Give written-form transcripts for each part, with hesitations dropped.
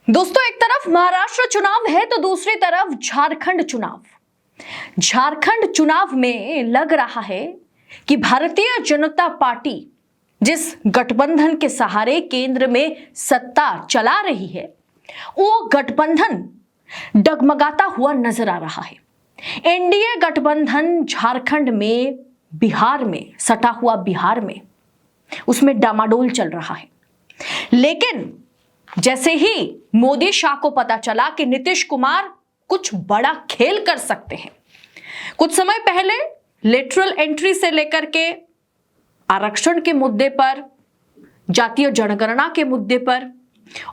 दोस्तों, एक तरफ महाराष्ट्र चुनाव है तो दूसरी तरफ झारखंड चुनाव। झारखंड चुनाव में लग रहा है कि भारतीय जनता पार्टी जिस गठबंधन के सहारे केंद्र में सत्ता चला रही है, वो गठबंधन डगमगाता हुआ नजर आ रहा है। एनडीए गठबंधन झारखंड में, बिहार में सटा हुआ बिहार में, उसमें डामाडोल चल रहा है। लेकिन जैसे ही मोदी शाह को पता चला कि नीतीश कुमार कुछ बड़ा खेल कर सकते हैं, कुछ समय पहले लेटरल एंट्री से लेकर के आरक्षण के मुद्दे पर, जातीय जनगणना के मुद्दे पर,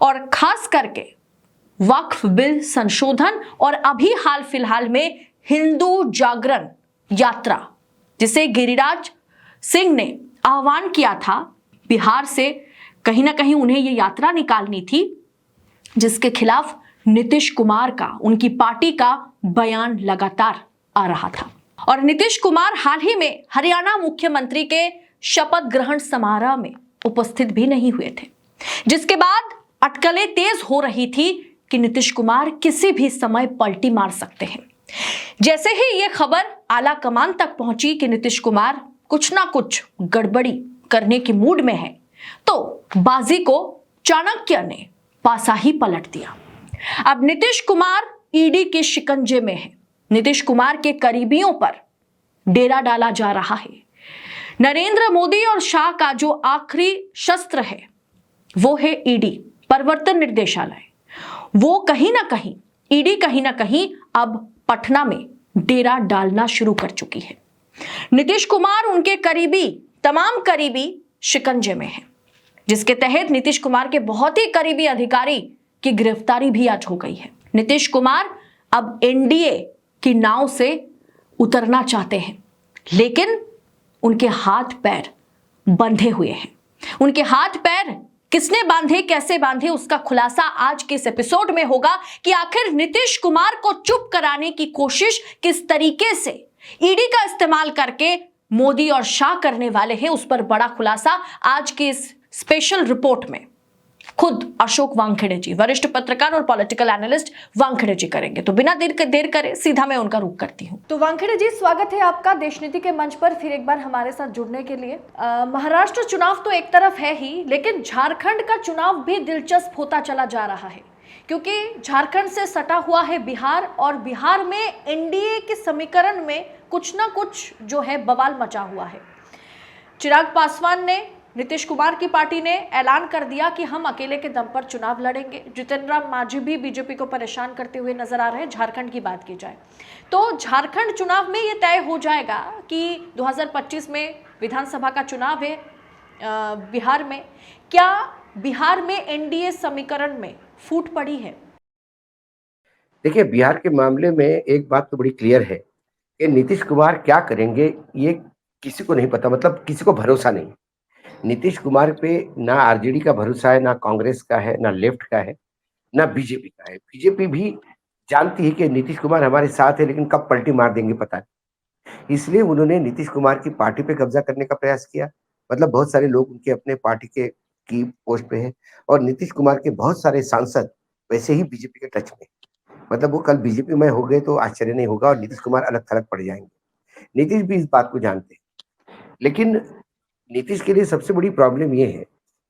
और खास करके वक्फ बिल संशोधन, और अभी हाल फिलहाल में हिंदू जागरण यात्रा, जिसे गिरिराज सिंह ने आह्वान किया था बिहार से, कहीं ना कहीं उन्हें यह यात्रा निकालनी थी, जिसके खिलाफ नीतीश कुमार का, उनकी पार्टी का बयान लगातार आ रहा था। और नीतीश कुमार हाल ही में हरियाणा मुख्यमंत्री के शपथ ग्रहण समारोह में उपस्थित भी नहीं हुए थे, जिसके बाद अटकलें तेज हो रही थी कि नीतीश कुमार किसी भी समय पलटी मार सकते हैं। जैसे ही यह खबर आला कमान तक पहुंची कि नीतीश कुमार कुछ ना कुछ गड़बड़ी करने की मूड में है, तो बाजी को चाणक्य ने पासा ही पलट दिया। अब नीतीश कुमार ईडी के शिकंजे में है। नीतीश कुमार के करीबियों पर डेरा डाला जा रहा है। नरेंद्र मोदी और शाह का जो आखिरी शस्त्र है वो है ईडी, प्रवर्तन निर्देशालय। वो कहीं ना कहीं अब पटना में डेरा डालना शुरू कर चुकी है। नीतीश कुमार, उनके करीबी, तमाम करीबी शिकंजे में है, जिसके तहत नीतीश कुमार के बहुत ही करीबी अधिकारी की गिरफ्तारी भी आज हो गई है। नीतीश कुमार अब एनडीए की नाव से उतरना चाहते हैं, लेकिन उनके हाथ पैर बंधे हुए हैं। उनके हाथ पैर किसने बांधे, कैसे बांधे, उसका खुलासा आज के इस एपिसोड में होगा कि आखिर नीतीश कुमार को चुप कराने की कोशिश किस तरीके से ईडी का इस्तेमाल करके मोदी और शाह करने वाले हैं। उस पर बड़ा खुलासा आज के इस स्पेशल रिपोर्ट में खुद अशोक वानखेड़े जी, वरिष्ठ पत्रकार और पॉलिटिकल एनालिस्ट वानखेड़े जी करेंगे। तो बिना देर करे सीधा मैं उनका रुख करती हूं। तो वानखेड़े जी, स्वागत है आपका देशनीति के मंच पर फिर एक बार हमारे साथ जुड़ने के लिए। महाराष्ट्र चुनाव तो एक तरफ है ही, लेकिन झारखंड का चुनाव भी दिलचस्प होता चला जा रहा है, क्योंकि झारखंड से सटा हुआ है बिहार, और बिहार में एनडीए के समीकरण में कुछ ना कुछ जो है बवाल मचा हुआ है। चिराग पासवान ने, नीतीश कुमार की पार्टी ने ऐलान कर दिया कि हम अकेले के दम पर चुनाव लड़ेंगे। जितन राम मांझी भी बीजेपी को परेशान करते हुए नजर आ रहे हैं। झारखंड की बात की जाए तो झारखंड चुनाव में ये तय हो जाएगा कि 2025 में विधानसभा का चुनाव है। बिहार में क्या, बिहार में एनडीए समीकरण में फूट पड़ी है? देखिए, बिहार के मामले में एक बात तो बड़ी क्लियर है कि नीतीश कुमार क्या करेंगे ये किसी को नहीं पता, मतलब किसी को भरोसा नहीं। नीतीश कुमार पे ना आरजेडी का भरोसा है, ना कांग्रेस का है, ना लेफ्ट का है, ना बीजेपी का है। बीजेपी भी जानती है कि नीतीश कुमार हमारे साथ है, लेकिन कब पलटी मार देंगे पता नहीं। इसलिए उन्होंने नीतीश कुमार की पार्टी पे कब्जा करने का प्रयास किया। मतलब बहुत सारे लोग उनके अपने पार्टी के की पोस्ट पे हैं, और नीतीश कुमार के बहुत सारे सांसद वैसे ही बीजेपी के टच में। मतलब वो कल बीजेपी में हो गए तो आश्चर्य नहीं होगा, और नीतीश कुमार अलग थलग पड़ जाएंगे। नीतीश भी इस बात को जानते हैं, लेकिन नीतीश के लिए सबसे बड़ी प्रॉब्लम ये है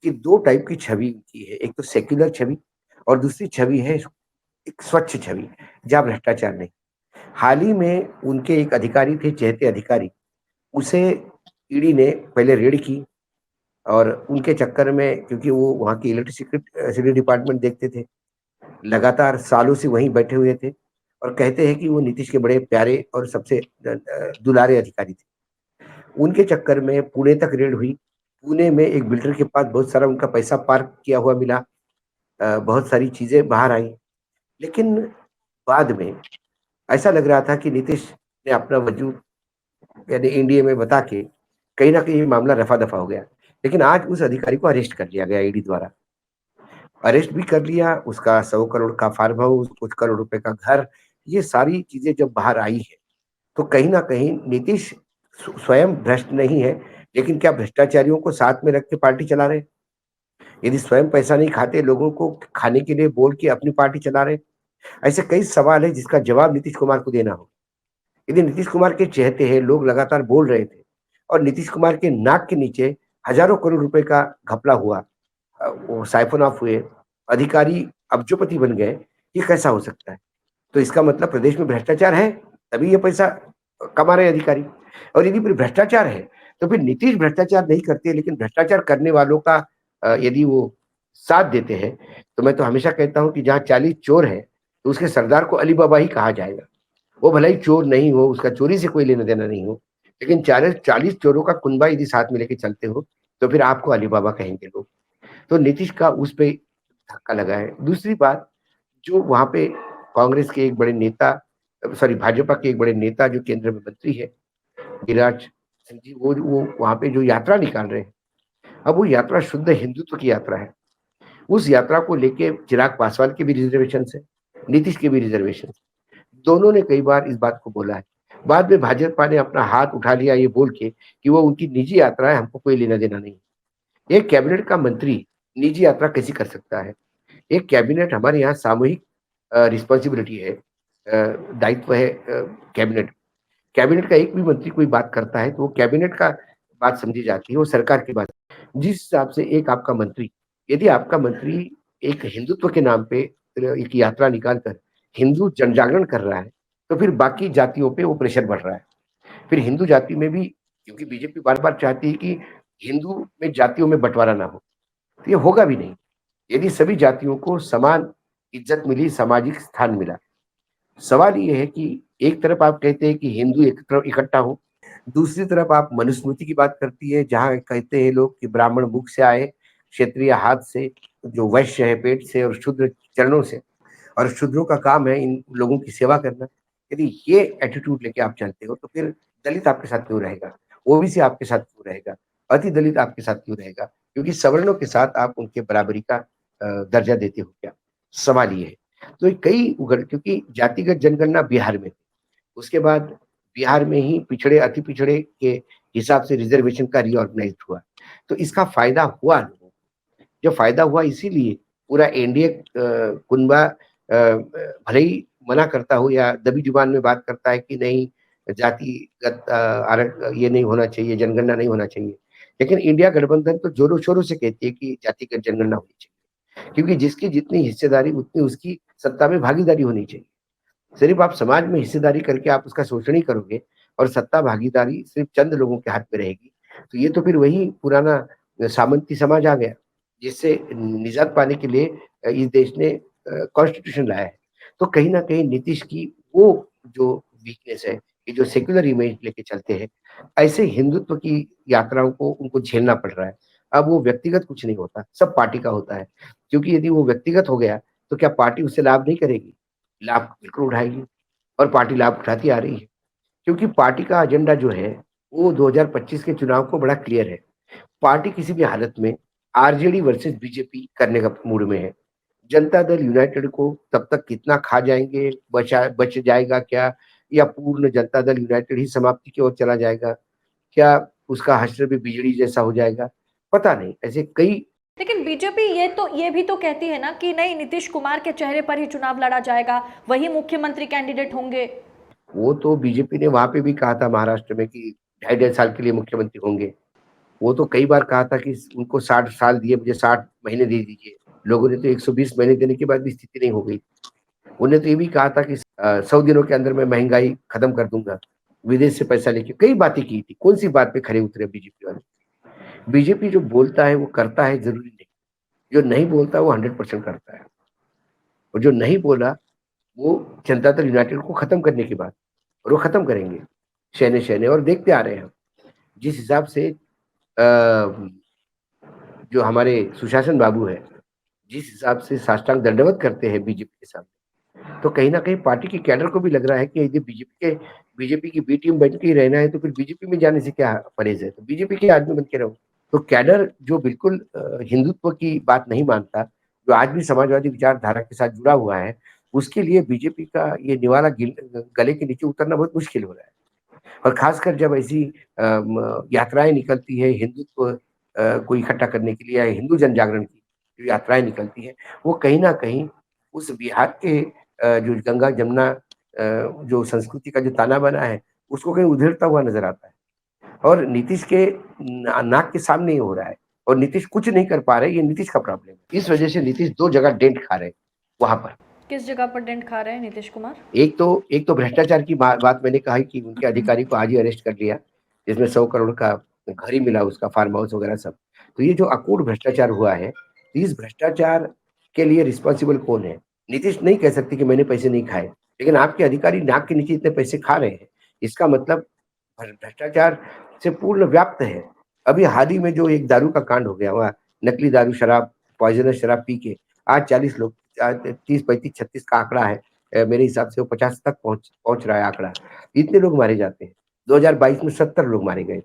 कि दो टाइप की छवि उनकी है। एक तो सेक्युलर छवि, और दूसरी छवि है एक स्वच्छ छवि, जहाँ भ्रष्टाचार नहीं। हाल ही में उनके एक अधिकारी थे, चहेते अधिकारी, उसे ईडी ने पहले रेड की, और उनके चक्कर में, क्योंकि वो वहाँ की इलेक्ट्रिसिटी डिपार्टमेंट देखते थे, लगातार सालों से वहीं बैठे हुए थे, और कहते हैं कि वो नीतीश के बड़े प्यारे और सबसे दुलारे अधिकारी थे। उनके चक्कर में पुणे तक रेड हुई। पुणे में एक बिल्डर के पास बहुत सारा उनका पैसा पार्क किया हुआ मिला, बहुत सारी चीजें बाहर आई। लेकिन बाद में ऐसा लग रहा था कि नीतीश ने अपना वजूद यानी एनडीए में बता के कहीं ना कहीं ये मामला रफा दफा हो गया। लेकिन आज उस अधिकारी को अरेस्ट कर लिया गया, ईडी द्वारा अरेस्ट भी कर लिया। उसका 100 करोड़ का फार्म हाउस, कुछ करोड़ रुपए का घर, ये सारी चीजें जब बाहर आई है, तो कहीं ना कहीं नीतीश स्वयं भ्रष्ट नहीं है, लेकिन क्या भ्रष्टाचारियों को साथ में रख के पार्टी चला रहे हैं? यदि स्वयं पैसा नहीं खाते, लोगों को खाने के लिए बोल के अपनी पार्टी चला रहे, ऐसे कई सवाल है जिसका जवाब नीतीश कुमार को देना हो। यदि नीतीश कुमार के चहेते हैं, लोग लगातार बोल रहे थे और नीतीश कुमार के नाक के नीचे हजारों करोड़ रुपए का घपला हुआ, वो साइफन ऑफ हुए, अधिकारी अब्जोपति बन गए, ये कैसा हो सकता है? तो इसका मतलब प्रदेश में भ्रष्टाचार है, तभी ये पैसा कमा रहे हैं अधिकारी। और यदि फिर भ्रष्टाचार है, तो फिर नीतीश भ्रष्टाचार नहीं करते, लेकिन भ्रष्टाचार करने वालों का यदि वो साथ देते हैं, तो मैं तो हमेशा कहता हूँ कि जहाँ 40 चोर हैं, तो उसके सरदार को अली बाबा ही कहा जाएगा। वो भले ही चोर नहीं हो, उसका चोरी से कोई लेना-देना नहीं हो, लेकिन 40 चोरों का कुनबा यदि साथ में लेके चलते हो, तो फिर आपको अली बाबा कहेंगे लोग। तो नीतीश का उस पे धक्का लगा है। दूसरी बात, जो वहाँ पे कांग्रेस के एक बड़े नेता, सॉरी भाजपा के एक बड़े नेता जो केंद्र में मंत्री है, गिरिराज सिंह जी, वो वहाँ पे जो यात्रा निकाल रहे हैं, अब वो यात्रा शुद्ध हिंदुत्व की यात्रा है। उस यात्रा को लेके चिराग पासवान के भी रिजर्वेशन है, नीतीश के भी रिजर्वेशन, दोनों ने कई बार इस बात को बोला है। बाद में भाजपा ने अपना हाथ उठा लिया ये बोल के कि वो उनकी निजी यात्रा है, हमको कोई लेना-देना नहीं। एक कैबिनेट का मंत्री निजी यात्रा कैसे कर सकता है? एक कैबिनेट हमारे यहाँ सामूहिक रिस्पॉन्सिबिलिटी है, दायित्व है कैबिनेट। कैबिनेट का एक भी मंत्री कोई बात करता है, तो वो कैबिनेट का बात समझी जाती है, वो सरकार की बात। जिस हिसाब से एक आपका मंत्री, यदि आपका मंत्री एक हिंदुत्व के नाम पे एक यात्रा निकाल कर हिंदू जनजागरण कर रहा है, तो फिर बाकी जातियों पे वो प्रेशर बढ़ रहा है। फिर हिंदू जाति में भी, क्योंकि बीजेपी बार-बार चाहती है कि हिंदू में जातियों में बँटवारा ना हो, तो ये होगा भी नहीं। यदि सभी जातियों को समान इज्जत मिली, सामाजिक स्थान मिला। सवाल ये है कि एक तरफ आप कहते हैं कि हिंदू एक तरफ इकट्ठा हो, दूसरी तरफ आप मनुस्मृति की बात करती है, जहाँ कहते हैं लोग कि ब्राह्मण मुख से आए, क्षत्रिय हाथ से, जो वैश्य है पेट से और शूद्र चरणों से, और शूद्रों का काम है इन लोगों की सेवा करना। यदि ये एटीट्यूड लेके आप चलते हो, तो फिर दलित आपके साथ क्यों रहेगा? ओबीसी आपके साथ क्यों रहेगा? अति दलित आपके साथ क्यों रहेगा? क्योंकि सवर्णों के साथ आप उनके बराबरी का दर्जा देते हो क्या? सवाल ये है। तो ये कई उगड़, क्योंकि जातिगत जनगणना बिहार में, उसके बाद बिहार में ही पिछड़े, अति पिछड़े के हिसाब से रिजर्वेशन का रीऑर्गनाइज़्ड हुआ। तो इसका फ़ायदा हुआ लोगों को। जो फ़ायदा हुआ इसीलिए पूरा एनडीए कुनबा भले ही मना करता हो या दबी जुबान में बात करता है कि नहीं, जातिगत ये नहीं होना चाहिए, जनगणना नहीं होना चाहिए। लेकिन इंडिया गठबंधन तो ज़ोरों-शोरों से कहती है कि जातिगत जनगणना होनी चाहिए। क्योंकि जिसकी जितनी हिस्सेदारी उतनी उसकी सत्ता में भागीदारी होनी चाहिए। सिर्फ आप समाज में हिस्सेदारी करके आप उसका शोषण ही करोगे और सत्ता भागीदारी सिर्फ चंद लोगों के हाथ में रहेगी, तो ये तो फिर वही पुराना सामंती समाज आ गया, जिससे निजात पाने के लिए इस देश ने कॉन्स्टिट्यूशन लाया है। तो कहीं न कहीं नीतीश की वो जो वीकनेस है, ये जो सेक्युलर इमेज लेके चलते हैं, ऐसे हिंदुत्व की यात्राओं को उनको झेलना पड़ रहा है। अब वो व्यक्तिगत कुछ नहीं होता, सब पार्टी का होता है। क्योंकि यदि वो व्यक्तिगत हो गया, तो क्या पार्टी उससे लाभ नहीं करेगी? लाभ बिल्कुल उठाएगी और पार्टी लाभ उठाती आ रही है। क्योंकि पार्टी का एजेंडा जो है, वो 2025 के चुनाव को बड़ा क्लियर है। पार्टी किसी भी हालत में आरजेडी वर्सेस बीजेपी करने का मूड में है। जनता दल यूनाइटेड को तब तक कितना खा जाएँगे, बच जाएगा क्या? या पूर्ण जनता दल यूनाइटेड ही समाप्ति की ओर चला जाएगा? क्या उसका हश्र भी बिजली जैसा हो जाएगा? पता नहीं। ऐसे कई, लेकिन बीजेपी ये भी तो कहती है ना कि नहीं, नीतीश कुमार के चेहरे पर ही चुनाव लड़ा जाएगा, वही मुख्यमंत्री कैंडिडेट होंगे। वो तो बीजेपी ने वहाँ पे भी कहा था महाराष्ट्र में कि ढाई ढाई साल के लिए मुख्यमंत्री होंगे। वो तो कई बार कहा था कि उनको 60 साल दिए, मुझे 60 महीने दे दीजिए। लोगों ने तो 120 महीने देने के बाद भी स्थिति नहीं हो गई। उन्होंने तो ये भी कहा था कि 100 दिनों के अंदर मैं महँगाई खत्म कर दूँगा, विदेश से पैसा लेके, कई बातें की थी। कौन-सी बात पे खरे उतरे बीजेपी वाले? बीजेपी जो बोलता है वो करता है, ज़रूरी नहीं। जो नहीं बोलता वो 100% करता है। और जो नहीं बोला वो जनता दल यूनाइटेड को खत्म करने की बात, और वो खत्म करेंगे, शहने-शहने, और देखते आ रहे हैं हम। जिस हिसाब से जो हमारे सुशासन बाबू हैं, जिस हिसाब से साष्टांग दंडवत करते हैं बीजेपी के सामने, तो कहीं न कहीं पार्टी के कैडर को भी लग रहा है कि यदि बीजेपी की बी टीम बन के ही रहना है, तो फिर बीजेपी में जाने से क्या परहेज़ है? तो बीजेपी के आदमी बन के रहो। तो कैडर जो बिल्कुल हिंदुत्व की बात नहीं मानता, जो आज भी समाजवादी विचारधारा के साथ जुड़ा हुआ है, उसके लिए बीजेपी का ये निवाला गले के नीचे उतरना बहुत मुश्किल हो रहा है। और खासकर जब ऐसी यात्राएँ निकलती है हिंदुत्व को इकट्ठा करने के लिए या हिंदू जन जागरण की, जो यात्राएं निकलती हैं, वो कहीं ना कहीं उस बिहार के जो गंगा जमुना जो संस्कृति का जो ताना बना है, उसको कहीं उधेड़ता हुआ नजर आता है। और नीतीश के नाक के सामने ही हो रहा है, और नीतीश कुछ नहीं कर पा रहे, ये नीतीश का प्रॉब्लम है। इस वजह से नीतीश दो जगह डेंट खा रहे हैं वहां पर। किस जगह पर डेंट खा रहे हैं नीतीश कुमार? एक तो भ्रष्टाचार की बात मैंने कहा कि उनके अधिकारी को आज ही अरेस्ट कर लिया, जिसमें 100 करोड़ का घर ही मिला, उसका फार्म हाउस वगैरह सब। तो ये जो अकूट भ्रष्टाचार हुआ है, तो इस भ्रष्टाचार के लिए रिस्पॉन्सिबल कौन है? नीतीश नहीं कह सकते कि मैंने पैसे नहीं खाए, लेकिन आपके अधिकारी नाक के नीचे इतने पैसे खा रहे हैं, इसका मतलब भ्रष्टाचार से पूर्ण व्याप्त है। अभी हाल ही में जो एक दारू का कांड हो गया, वह नकली दारू शराब, पॉइजनस शराब पी के आज 40 लोग, 30 35 36 का आंकड़ा है, मेरे हिसाब से वो 50 तक पहुंच पहुंच रहा है आंकड़ा। इतने लोग मारे जाते हैं। 2022 में 70 लोग मारे गए।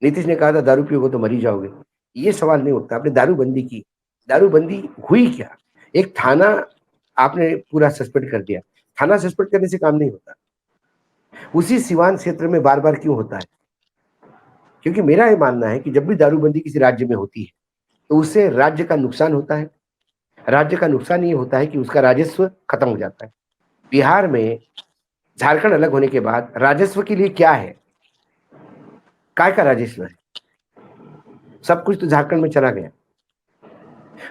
नीतीश ने कहा था दारू पियोगे तो मरी जाओगे। ये सवाल नहीं उठता। आपने दारूबंदी की, दारूबंदी हुई क्या? एक थाना आपने पूरा सस्पेंड कर दिया। थाना सस्पेंड करने से काम नहीं होता। उसी सिवान क्षेत्र में बार बार क्यों होता है? क्योंकि मेरा ये मानना है कि जब भी दारूबंदी किसी राज्य में होती है, तो उससे राज्य का नुकसान होता है। राज्य का नुकसान ये होता है कि उसका राजस्व खत्म हो जाता है। बिहार में झारखंड अलग होने के बाद राजस्व के लिए क्या है? काय का राजस्व है? सब कुछ तो झारखंड में चला गया,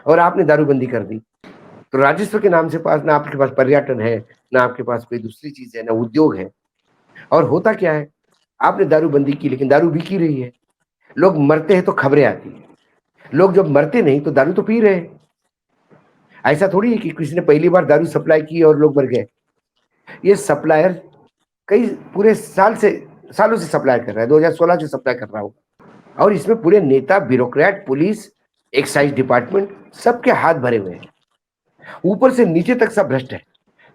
और आपने दारूबंदी कर दी। तो राजस्व के नाम से पास ना आपके पास पर्यटन है, ना आपके पास कोई दूसरी चीज है, ना उद्योग है। और होता क्या है? आपने दारूबंदी की, लेकिन दारू बिक ही रही है। लोग मरते हैं तो खबरें आती है। लोग जब मरते नहीं तो दारू तो पी रहे हैं। ऐसा थोड़ी है कि किसी ने पहली बार दारू सप्लाई की और लोग मर गए। ये सप्लायर कई पूरे सालों से सप्लाई कर रहा है, 2016 से सप्लाई कर रहा होगा। और इसमें पूरे नेता, ब्यूरोक्रेट, पुलिस, एक्साइज डिपार्टमेंट, सबके हाथ भरे हुए हैं। ऊपर से नीचे तक सब भ्रष्ट है,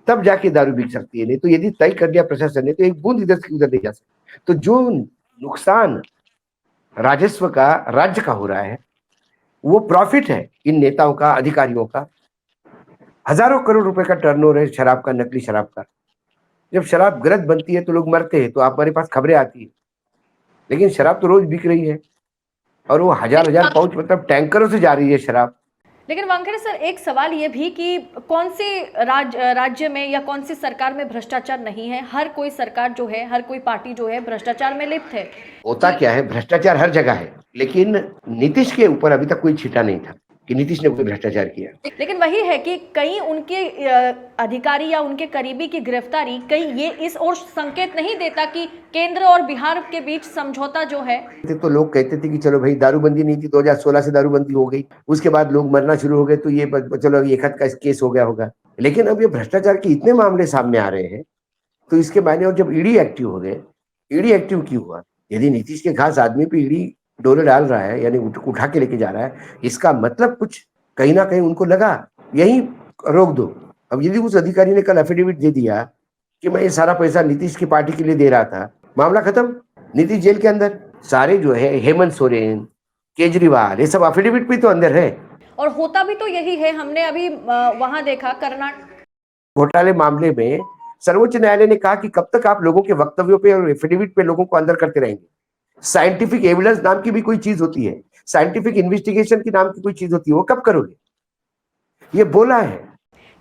तब जाके दारू बिक सकती है। नहीं तो यदि तय कर दिया प्रशासन ने, तो एक बूंद इधर से उधर नहीं जा सकती। तो जो नुकसान राजस्व का राज्य का हो रहा है, वो प्रॉफिट है इन नेताओं का, अधिकारियों का। हजारों करोड़ रुपए का टर्नओवर है शराब का, नकली शराब का। जब शराब गलत बनती है तो लोग मरते हैं, तो हमारे पास खबरें आती है। लेकिन शराब तो रोज बिक रही है, और वो हजार हजार पाउच, मतलब टैंकरों से जा रही है शराब। लेकिन वानखेड़े सर, एक सवाल ये भी कि कौन से राज्य में या कौन सी सरकार में भ्रष्टाचार नहीं है? हर कोई सरकार जो है, हर कोई पार्टी जो है भ्रष्टाचार में लिप्त है। होता क्या है, भ्रष्टाचार हर जगह है, लेकिन नीतीश के ऊपर अभी तक कोई छिटा नहीं था कि नीतीश ने कोई भ्रष्टाचार किया। लेकिन वही है कि कहीं उनके अधिकारी या उनके करीबी की गिरफ्तारी कहीं ये इस ओर संकेत नहीं देता कि केंद्र और बिहार के बीच समझौता जो है। तो लोग कहते थे कि चलो भाई दारूबंदी नहीं थी, 2016 से दारूबंदी हो गई, उसके बाद लोग मरना शुरू हो गए, तो ये चलो एक हद का केस हो गया होगा। लेकिन अब ये भ्रष्टाचार के इतने मामले सामने आ रहे हैं, तो इसके मायने, और जब ईडी एक्टिव हो गए, ईडी एक्टिव क्यों हुआ? यदि नीतीश के खास आदमी पे ईडी डोले डाल रहा है, यानी उठा के लेके जा रहा है, इसका मतलब कुछ कहीं ना कहीं उनको लगा यही रोक दो। अब यदि उस अधिकारी ने कल एफिडेविट दे दिया कि मैं ये सारा पैसा नीतीश की पार्टी के लिए दे रहा था, मामला खत्म। नीतीश जेल के अंदर, सारे जो है हेमंत सोरेन, केजरीवाल, ये सब एफिडेविट पे तो अंदर है। और होता भी तो यही है। हमने अभी वहां देखा कर्नाटक घोटाले मामले में सर्वोच्च न्यायालय ने कहा कि कब तक आप लोगों के वक्तव्यों पे और एफिडेविट पे लोगों को अंदर करते रहेंगे? साइंटिफिक एविडेंस नाम की भी कोई चीज होती है, साइंटिफिक इन्वेस्टिगेशन की नाम की कोई चीज होती है, वो कब करोगे? ये बोला है।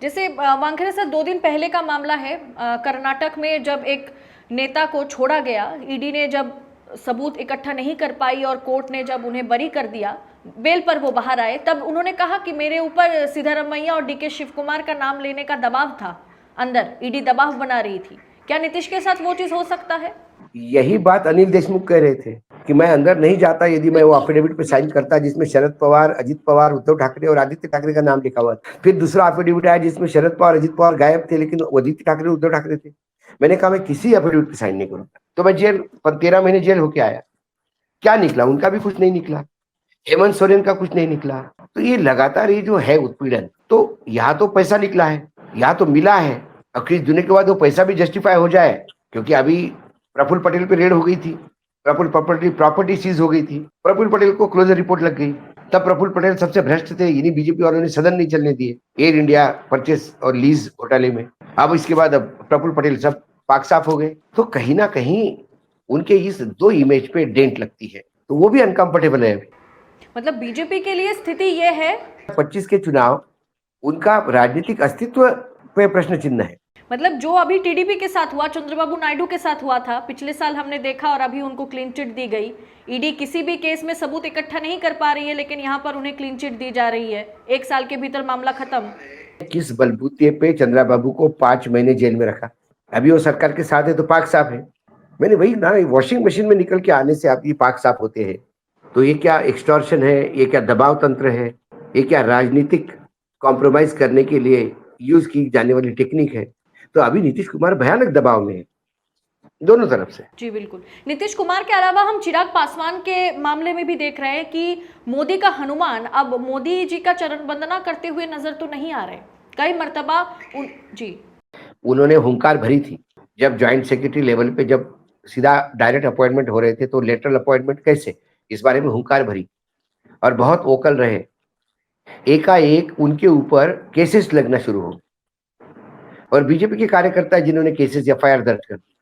जैसे वानखेड़े सर, 2 दिन पहले का मामला है कर्नाटक में, जब एक नेता को छोड़ा गया। ईडी ने जब सबूत इकट्ठा नहीं कर पाई और कोर्ट ने जब उन्हें बरी कर दिया, बेल पर वो बाहर आए, तब उन्होंने कहा कि मेरे ऊपर सिद्धारमैया और डीके शिव कुमार का नाम लेने का दबाव था, अंदर ईडी दबाव बना रही थी। क्या नीतीश के साथ वो चीज हो सकता है? यही बात अनिल देशमुख कह रहे थे कि मैं अंदर नहीं जाता यदि मैं वो एफिडेविट पे साइन करता जिसमें शरद पवार, अजित पवार, उद्धव ठाकरे और आदित्य ठाकरे का नाम लिखा हुआ था। फिर दूसरा एफिडेविट आया जिसमें शरद पवार, अजित पवार गायब थे, लेकिन आदित्य ठाकरे, उद्धव ठाकरे थे। मैंने कहा मैं किसी एफिडेविट पे साइन नहीं करूंगा। तो मैं जेल 13 महीने जेल होके आया। क्या निकला? उनका भी कुछ नहीं निकला, हेमंत सोरेन का कुछ नहीं निकला। तो ये लगातार ये जो है उत्पीड़न, तो यहाँ तो पैसा निकला है, यहाँ तो मिला है। अब किस दुनिया के बाद वो पैसा भी जस्टिफाई हो जाए, क्योंकि अभी प्रफुल्ल पटेल पे रेड हो गई थी, प्रॉपर्टी सीज हो गई थी, प्रफुल्ल पटेल को क्लोजर रिपोर्ट लग गई। तब प्रफुल्ल पटेल सबसे भ्रष्ट थे, इन्हीं बीजेपी वालों ने सदन नहीं चलने दिए एयर इंडिया परचेस और लीज घोटाले में। अब इसके बाद अब प्रफुल्ल पटेल सब पाक साफ हो गए। तो कहीं ना कहीं उनके इस 2 इमेज पे डेंट लगती है, तो वो भी अनकंफर्टेबल है। मतलब बीजेपी के लिए स्थिति ये है 25 के चुनाव उनका राजनीतिक अस्तित्व पे प्रश्न चिन्ह है। मतलब जो अभी टीडीपी के साथ हुआ, चंद्रबाबू नायडू के साथ हुआ था पिछले साल हमने देखा, और अभी उनको क्लीन चिट दी गई। ईडी किसी भी केस में सबूत इकट्ठा नहीं कर पा रही है, लेकिन यहाँ पर उन्हें क्लीन चिट दी जा रही है। 1 साल के भीतर मामला खत्म। किस बलबूते पे चंद्रबाबू को 5 महीने जेल में रखा? अभी वो सरकार के साथ है तो पाक साफ है। मैंने वही ना, वॉशिंग मशीन में निकल के आने से आप ये पाक साफ होते हैं, तो ये क्या एक्सटॉर्शन है, ये क्या दबाव तंत्र है, ये क्या राजनीतिक कॉम्प्रोमाइज करने के लिए यूज की जाने वाली टेक्निक है? तो अभी नीतीश कुमार भयानक दबाव में है दोनों तरफ से। जी बिल्कुल। नीतीश कुमार के अलावा हम चिराग पासवान के मामले में भी देख रहे हैं कि मोदी का हनुमान अब मोदी जी का चरण वंदना करते हुए नजर तो नहीं आ रहे। कई मर्तबा जी उन्होंने हुंकार भरी थी जब ज्वाइंट सेक्रेटरी लेवल पे जब सीधा डायरेक्ट अपॉइंटमेंट हो रहे थे, तो लेटरल अपॉइंटमेंट कैसे, इस बारे में हुंकार भरी और बहुत वोकल रहे। एकाएक उनके ऊपर केसेस लगना शुरू हो, और बीजेपी के कार्यकर्ता जिन्होंने केसेस एफआईआर दर्ज कर दी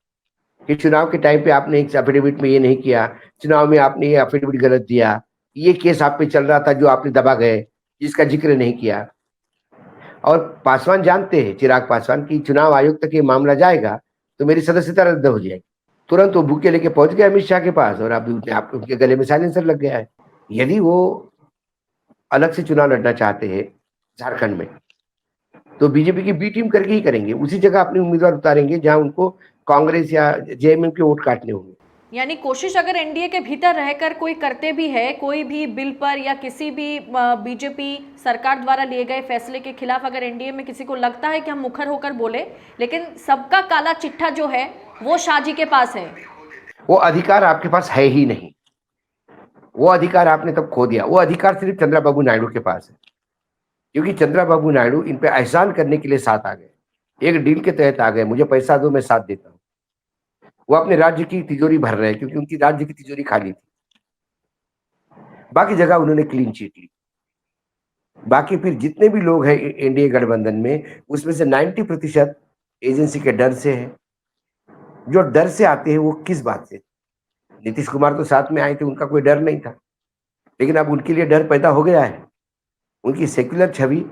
कि चुनाव के टाइम पे आपने एक एफिडेविट में ये नहीं किया, चुनाव में आपने ये एफिडेविट गलत दिया, ये केस आप पे चल रहा था जो आपने दबा गए, जिसका जिक्र नहीं किया। और पासवान जानते हैं, चिराग पासवान, की चुनाव आयोग तक ये मामला जाएगा तो मेरी सदस्यता रद्द हो जाएगी। तुरंत वो बुके लेके पहुंच गए अमित शाह के पास, और अब उनके गले में साइलेंसर लग गया है। यदि वो अलग से चुनाव लड़ना चाहते हैं झारखंड में, तो बीजेपी की बी टीम करके ही करेंगे, उसी जगह अपने उम्मीदवार उतारेंगे जहां उनको कांग्रेस या जेएमएम के वोट काटने होंगे। यानी कोशिश अगर एनडीए के भीतर रहकर कोई करते भी है, कोई भी बिल पर या किसी भी बीजेपी सरकार द्वारा लिए गए फैसले के खिलाफ अगर एनडीए में किसी को लगता है कि हम मुखर होकर बोले, लेकिन सबका काला चिट्ठा जो है वो शाह जी के पास है। वो अधिकार आपके पास है ही नहीं, वो अधिकार आपने तब खो दिया। वो अधिकार सिर्फ चंद्रबाबू नायडू के पास है, क्योंकि चंद्रबाबू नायडू इन पे एहसान करने के लिए साथ आ गए, एक डील के तहत आ गए, मुझे पैसा दो मैं साथ देता हूँ। वो अपने राज्य की तिजोरी भर रहे हैं, क्योंकि उनकी राज्य की तिजोरी खाली थी। बाकी जगह उन्होंने क्लीन चिट ली। बाकी फिर जितने भी लोग हैं एनडीए गठबंधन में, उसमें से 90% एजेंसी के डर से है। जो डर से आते हैं वो किस बात से? नीतीश कुमार तो साथ में आए थे, उनका कोई डर नहीं था, लेकिन अब उनके लिए डर पैदा हो गया है। उनकी सेक्युलर छवि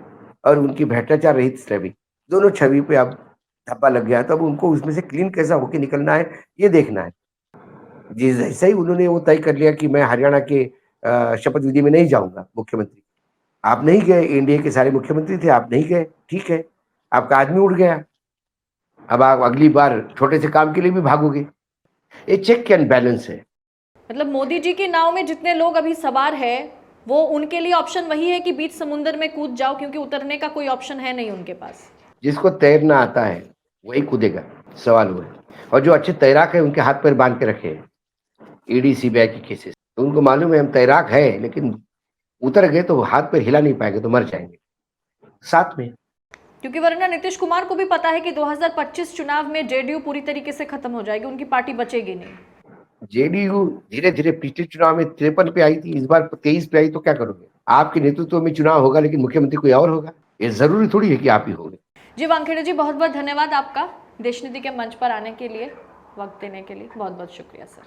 और उनकी भ्रष्टाचार रहित छवि, दोनों छवि पे अब धब्बा लग गया है। तो अब उनको उसमें से क्लीन कैसा होके निकलना है, ये देखना है। जिस जैसे ही उन्होंने वो तय कर लिया कि मैं हरियाणा के शपथ विधि में नहीं जाऊंगा मुख्यमंत्री, आप नहीं गए, एनडीए के सारे मुख्यमंत्री थे, आप नहीं गए, ठीक है, आपका आदमी उड़ गया। अब आप अगली बार छोटे से काम के लिए भी भागोगे। ये चेक एंड बैलेंस है। मतलब मोदी जी की नाव में जितने लोग अभी सवार है, वो उनके लिए ऑप्शन वही है कि बीच समुद्र में कूद जाओ, क्योंकि उतरने का कोई ऑप्शन है नहीं उनके पास। जिसको तैरना आता है वही कूदेगा, सवाल वो है। और जो अच्छे तैराक है उनके हाथ पैर बांध के रखे हैं ईडी सीबीआई के केसेस, तो उनको मालूम है हम तैराक है, लेकिन उतर गए तो हाथ पैर हिला नहीं पाएंगे, तो मर जाएंगे साथ में। क्योंकि वरना नीतीश कुमार को भी पता है कि 2025 चुनाव में जेडीयू पूरी तरीके से खत्म हो जाएगी, उनकी पार्टी बचेगी नहीं। जेडीयू धीरे धीरे पिछले चुनाव में 53 पे आई थी, इस बार 23 पे आई, तो क्या करोगे? आपके नेतृत्व में चुनाव होगा, लेकिन मुख्यमंत्री कोई और होगा। ये जरूरी थोड़ी है कि आप ही होंगे। जी वानखेड़े जी, बहुत बहुत धन्यवाद आपका देश नीति के मंच पर आने के लिए, वक्त देने के लिए बहुत बहुत शुक्रिया सर।